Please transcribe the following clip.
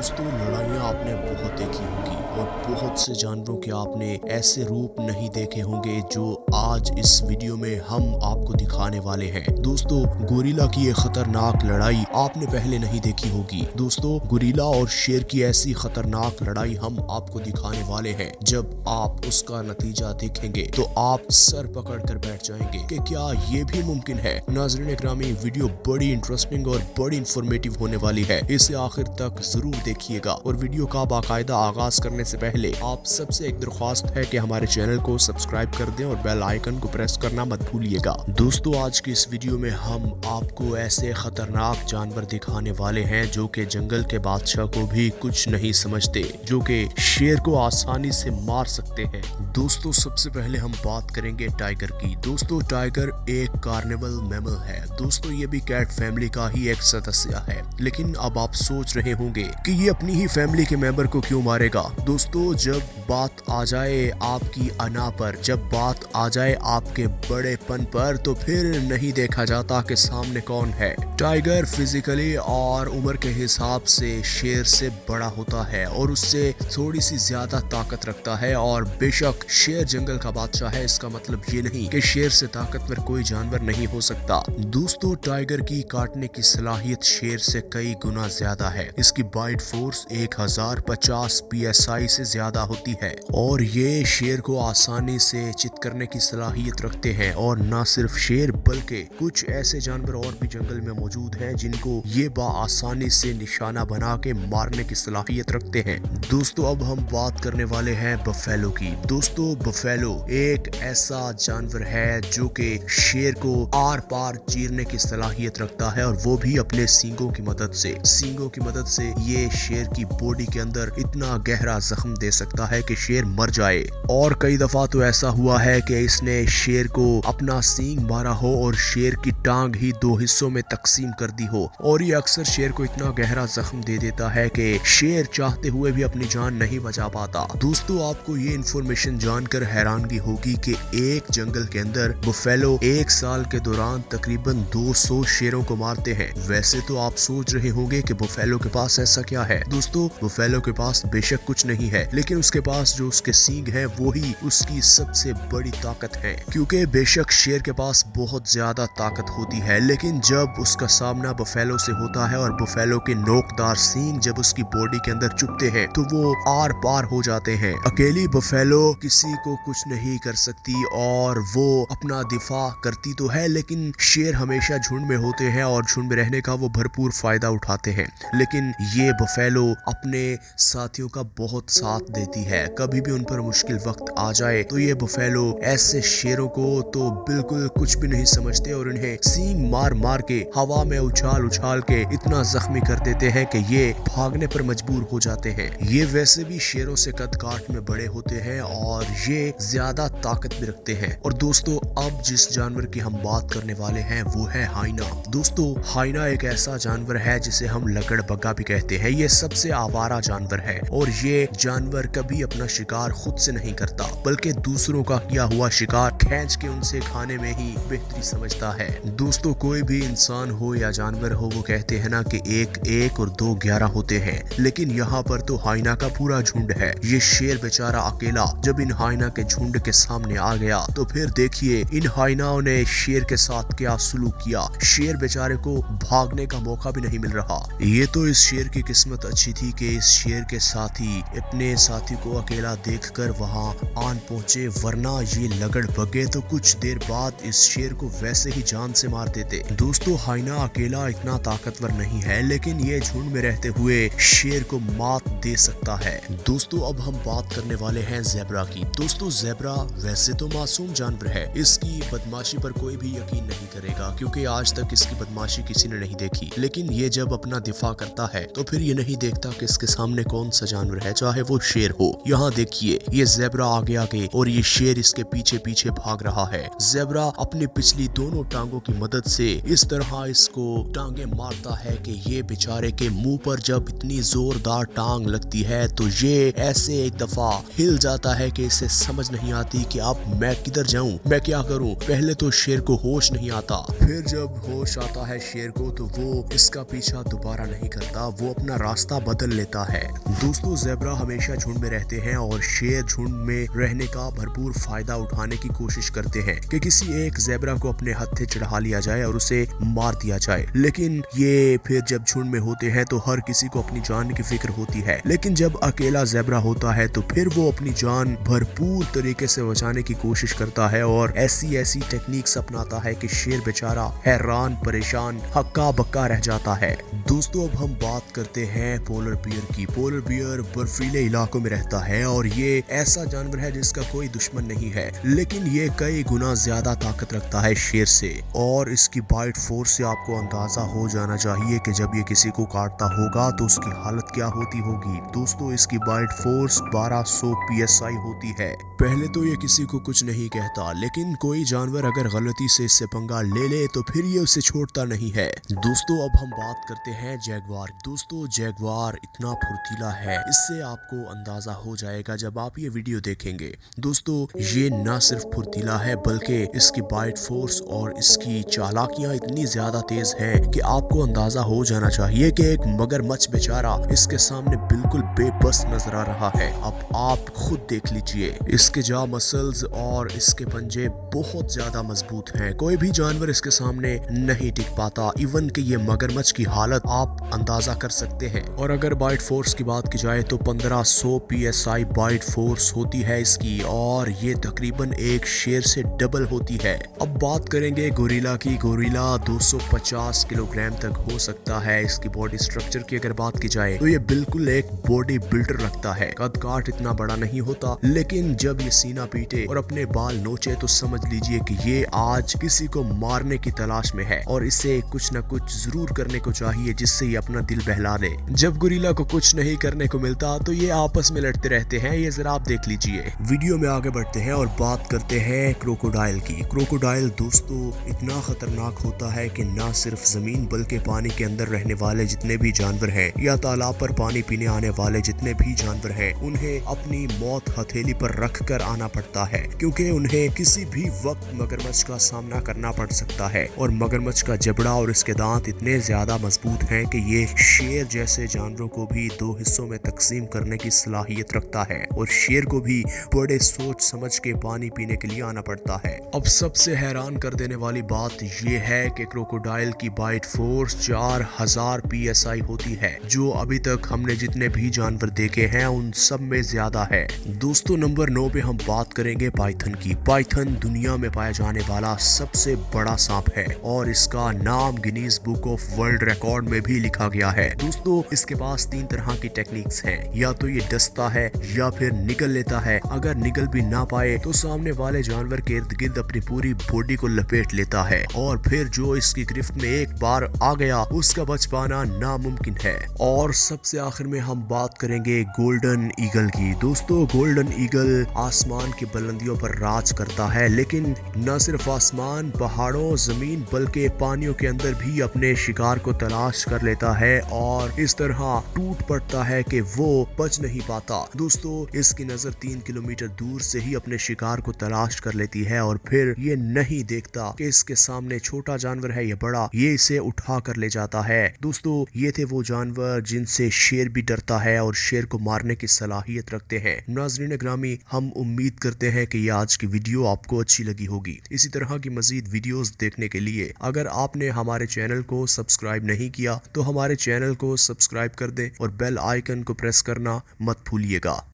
दोस्तों लड़ाइयाँ आपने बहुत देखी होंगी और बहुत से जानवरों के आपने ऐसे रूप नहीं देखे होंगे जो आज इस वीडियो में हम आपको दिखाने वाले हैं। दोस्तों गोरिल्ला की ये खतरनाक लड़ाई आपने पहले नहीं देखी होगी। दोस्तों गोरिल्ला और शेर की ऐसी खतरनाक लड़ाई हम आपको दिखाने वाले हैं। जब आप उसका नतीजा देखेंगे तो आप सर पकड़ कर बैठ जाएंगे कि क्या ये भी मुमकिन है। नाज़रीन ग्रामी, वीडियो बड़ी इंटरेस्टिंग और बड़ी इंफॉर्मेटिव होने वाली है, इसे आखिर तक जरूर देखिएगा। और वीडियो का बाकायदा आगाज करने से पहले आप सबसे एक दरख्वास्त है कि हमारे चैनल को सब्सक्राइब कर दें और बेल आइकन को प्रेस करना मत भूलिएगा। दोस्तों आज की इस वीडियो में हम आपको ऐसे खतरनाक जानवर दिखाने वाले हैं जो कि जंगल के बादशाह को भी कुछ नहीं समझते, जो कि शेर को आसानी से मार सकते हैं। दोस्तों सबसे पहले हम बात करेंगे टाइगर की। दोस्तों टाइगर एक कार्निवल मैमल है। दोस्तों ये भी कैट फैमिली का ही एक सदस्य है। लेकिन अब आप सोच रहे होंगे कि ये अपनी ही फैमिली के मेंबर को क्यों मारेगा। दोस्तों जब बात आ जाए आपकी अना पर, जब बात आ जाए आपके बड़ेपन पर, तो फिर नहीं देखा जाता कि सामने कौन है। टाइगर फिजिकली और उम्र के हिसाब से शेर से बड़ा होता है और उससे थोड़ी सी ज्यादा ताकत रखता है। और बेशक शेर जंगल का बादशाह है, इसका मतलब ये नहीं कि शेर से ताकतवर कोई जानवर नहीं हो सकता। दोस्तों टाइगर की काटने की सलाहियत शेर से कई गुना ज्यादा है। इसकी बाइट फोर्स 1050 PSI से ज्यादा होती है और ये शेर को आसानी से चित करने की सलाहियत रखते हैं। और न सिर्फ शेर बल्कि कुछ ऐसे जानवर और भी जंगल में मौजूद हैं जिनको ये आसानी से निशाना बना के मारने की सलाहियत रखते हैं। दोस्तों अब हम बात करने वाले हैं बफेलो की। दोस्तों बफेलो एक ऐसा जानवर है जो कि शेर को आर पार चीरने की सलाहियत रखता है और वो भी अपने सींगों की मदद से। सींगों की मदद से ये शेर की बॉडी के अंदर इतना गहरा जख्म दे सकता है कि शेर मर जाए। और कई दफा तो ऐसा हुआ है कि इसने शेर को अपना सींग मारा हो और शेर की टांग ही 2 हिस्सों में तकसीम कर दी हो। और ये अक्सर शेर को इतना गहरा जख्म दे देता है कि शेर चाहते हुए भी अपनी जान नहीं बचा पाता। दोस्तों आपको ये इन्फॉर्मेशन जानकर हैरानगी होगी कि एक जंगल के अंदर बफेलो 1 साल के दौरान तकरीबन 200 शेरों को मारते हैं। वैसे तो आप सोच रहे होंगे कि बफेलो के पास ऐसा क्या है। दोस्तों बफेलो के पास बेशक कुछ नहीं है, लेकिन उसके पास जो उसके सींग है वो ही उसकी सबसे बड़ी ताकत है। क्योंकि बेशक शेर के पास बहुत ज्यादा ताकत होती है, लेकिन जब उसका सामना बफेलो से होता है और बफेलो के नोकदार सींग जब उसकी बॉडी के अंदर चुभते हैं तो वो आर पार हो जाते हैं। अकेली बफेलो किसी को कुछ नहीं कर सकती और वो अपना दिफा करती तो है, लेकिन शेर हमेशा झुंड में होते हैं और झुंड में रहने का वो भरपूर फायदा उठाते हैं। लेकिन ये बफेलो अपने साथियों का बहुत साथ देती है। कभी भी उन पर मुश्किल वक्त आ जाए तो ये बफेलो ऐसे शेरों को तो बिल्कुल कुछ भी नहीं समझते और इन्हें सींग मार मार के हवा में उछाल उछाल के इतना जख्मी कर देते हैं कि ये भागने पर मजबूर हो जाते हैं। ये वैसे भी शेरों से कद काठ में बड़े होते हैं और ये ज्यादा ताकत भी रखते हैं। और दोस्तों अब जिस जानवर की हम बात करने वाले हैं वो है हाइना। दोस्तों हाइना एक ऐसा जानवर है जिसे हम लकड़बग्गा भी कहते हैं। ये सबसे आवारा जानवर है और ये जानवर कभी अपना शिकार खुद से नहीं करता, बल्कि दूसरों का किया हुआ शिकार खींच के उनसे खाने में ही बेहतरी समझता है। दोस्तों कोई भी इंसान हो या जानवर हो, वो कहते हैं ना कि 1 1 और 2 11 होते हैं, लेकिन यहाँ पर तो हाइना का पूरा झुंड है। ये शेर बेचारा अकेला जब इन हाइना के झुंड के सामने आ गया तो फिर देखिए इन हाइनाओं ने शेर के साथ क्या सुलूक किया। शेर बेचारे को भागने का मौका भी नहीं मिल रहा। ये तो इस शेर की किस्मत अच्छी थी कि इस शेर के साथी अपने साथी को अकेला देखकर वहां आन पहुंचे, वरना ये लकड़बग्गे तो कुछ देर बाद इस शेर को वैसे ही जान से मार देते। दोस्तों हाइना अकेला इतना ताकतवर नहीं है, लेकिन ये झुंड में रहते हुए शेर को मात दे सकता है। दोस्तों अब हम बात करने वाले हैं ज़ेब्रा की। दोस्तों ज़ेब्रा वैसे तो मासूम जानवर है, इसकी बदमाशी पर कोई भी यकीन नहीं करेगा क्योंकि आज तक इसकी बदमाशी किसी ने नहीं देखी। लेकिन ये जब अपना दिफा करता है तो फिर ये नहीं देखता कि इसके सामने कौन सा जानवर है, चाहे वो शेर हो। यहाँ देखिए ये ज़ेब्रा आगे आगे और ये शेर इसके पीछे पीछे पीछे भाग रहा है। ज़ेब्रा अपनी पिछली दोनों टांगों की मदद से इस तरह इसको टांगे मारता है कि ये बेचारे के मुंह पर जब इतनी जोरदार टांग लगती है तो ये ऐसे एक दफा हिल जाता है कि इसे समझ नहीं आती कि अब मैं किधर जाऊं, मैं क्या करूं। पहले तो शेर को होश नहीं आता, फिर जब होश आता है शेर को तो वो इसका पीछा दोबारा नहीं करता, वो अपना रास्ता बदल लेता है। दोस्तों, ज़ेब्रा हमेशा झुंड में रहते हैं और शेर झुंड में रहने का भरपूर फायदा उठाने की कोशिश करते हैं कि किसी एक ज़ेब्रा को अपने हत्थे चढ़ा लिया जाए और उसे मार दिया जाए। लेकिन ये फिर जब झुंड में होते हैं तो हर किसी को अपनी जान की फिक्र होती है, लेकिन जब अकेला ज़ेब्रा होता है तो फिर वो अपनी जान भरपूर तरीके से बचाने की कोशिश करता है और ऐसी टेक्निक्स अपनाता है कि शेर बेचारा हैरान परेशान हक्का बक्का रह जाता है। दोस्तों, अब हम बात करते हैं पोलर बियर की। पोलर बियर बर्फीले इलाकों में रहता है और ये ऐसा जानवर है जिसका कोई दुश्मन नहीं है, लेकिन ये कई गुना ज्यादा ताकत रखता है शेर से और इसकी बाइट फोर्स से आपको अंदाजा हो जाना चाहिए कि जब ये किसी को काटता होगा तो उसकी हालत क्या होती होगी। दोस्तों, इसकी बाइट फोर्स 1200 PSI होती है। पहले तो ये किसी को कुछ नहीं कहता, लेकिन कोई जानवर अगर गलती से इससे पंगा ले ले तो फिर ये उसे छोड़ता नहीं है। दोस्तों, अब हम बात करते हैं जैगवार। दोस्तों, जैगवार इतना फुर्तीला है, इससे आपको अंदाजा हो जाएगा जब आप ये वीडियो देखेंगे। दोस्तों, ये ना सिर्फ फुर्तीला है बल्कि इसकी बाइट फोर्स और इसकी चालाकियां इतनी ज्यादा तेज हैं कि आपको अंदाजा हो जाना चाहिए कि एक मगरमच्छ बेचारा इसके सामने बिल्कुल बेबस नजर आ रहा है। अब आप खुद देख लीजिए, इसके जॉ मसल्स और इसके पंजे बहुत ज्यादा मजबूत हैं। कोई भी जानवर इसके सामने नहीं टिक पाता। इवन कि ये मगरमच्छ की हालत आप अंदाजा कर सकते हैं। और अगर बाइट फोर्स की बात की जाए तो 1500 PSI बाइट फोर्स होती है इसकी और ये तकरीबन एक शेर से डबल होती है। अब बात करेंगे गोरिल्ला की। गोरिल्ला 250 किलोग्राम तक हो सकता है। इसकी बॉडी स्ट्रक्चर की अगर बात की जाए तो ये बिल्कुल एक बॉडी बिल्डर रखता है। कद काठ इतना बड़ा नहीं होता, लेकिन जब ये सीना पीटे और अपने बाल नोचे तो समझ लीजिए कि ये आज किसी को मारने की तलाश में है और इसे कुछ न कुछ जरूर करने को चाहिए जिससे ये अपना दिल बहला दे। जब गोरिल्ला को कुछ नहीं करने को मिलता तो ये आपस में लड़ते रहते हैं। ये जरा आप देख लीजिए। वीडियो में आगे बढ़ते हैं और बात करते हैं क्रोकोडाइल की। क्रोकोडाइल दोस्तों इतना खतरनाक होता है कि ना सिर्फ जमीन बल्कि पानी के अंदर रहने वाले जितने भी जानवर हैं या तालाब पर पानी पीने आने वाले जितने भी जानवर हैं, उन्हें अपनी मौत हथेली पर रख कर आना पड़ता है, क्योंकि उन्हें किसी भी वक्त मगरमच्छ का सामना करना पड़ सकता है। और मगरमच्छ का जबड़ा और इसके दांत इतने ज्यादा मजबूत हैं कि ये शेर जैसे जानवरों को भी दो हिस्सों में तकसीम करने की सलाहियत रखता है और शेर को भी बड़े सोच समझ के पानी पीने के लिए आना पड़ता है। अब सबसे हैरान कर देने वाली बात ये है कि क्रोकोडाइल की बाइट फोर्स 4000 PSI होती है, जो अभी तक हमने जितने भी जानवर देखे हैं उन सब में ज्यादा है। दोस्तों, नंबर 9 पे हम बात करेंगे पाइथन की। पाइथन दुनिया में पाया जाने वाला सबसे बड़ा सांप है और इसका नाम Guinness book of world record में भी लिखा गया है। दोस्तों, इसके पास 3 तरह की टेक्निक्स हैं। या तो ये डसता है या फिर निगल लेता है। अगर निगल भी ना पाए तो सामने वाले जानवर के इर्द गिर्द अपनी पूरी बॉडी को लपेट लेता है और फिर जो इसकी गिरफ्त में एक बार आ गया उसका बच पाना नामुमकिन है। और सबसे आखिर में हम बात करेंगे गोल्डन ईगल की। दोस्तों, गोल्डन ईगल आसमान की बुलंदियों पर राज करता है, लेकिन न सिर्फ आसमान, पहाड़ों, जमीन बल्कि पानियों के अंदर भी अपने शिकार को तलाश कर लेता है और इस तरह टूट पड़ता है कि वो बच नहीं पाता। दोस्तों, इसकी नजर 3 किलोमीटर दूर से ही अपने शिकार को तलाश कर लेती है और फिर ये नहीं देखता कि इसके सामने छोटा जानवर है या बड़ा, ये इसे उठा कर ले जाता है। दोस्तों, ये थे वो जानवर जिनसे शेर भी डरता है और शेर को मारने की सलाहियत रखते हैं। नाज़रीन ग्रामी, हम उम्मीद करते हैं कि ये आज की वीडियो आपको अच्छी लगी होगी। इसी तरह की मजीद वीडियोस देखने के लिए अगर आपने हमारे चैनल को सब्सक्राइब नहीं किया तो हमारे चैनल को सब्सक्राइब कर दें और बेल आइकन को प्रेस करना मत भूलिएगा।